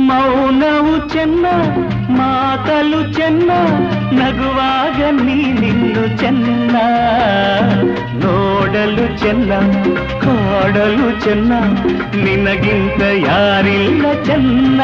ಮೌನವು ಚೆನ್ನ ಮಾತಲು ಚೆನ್ನ ನಗುವಾಗ ನೀನಿನ್ನು ಚೆನ್ನ ನೋಡಲು ಚೆನ್ನ ಕಾಡಲು ಚೆನ್ನ ನಿನಗಿಂತ ಯಾರಿಲ್ಲ ಚೆನ್ನ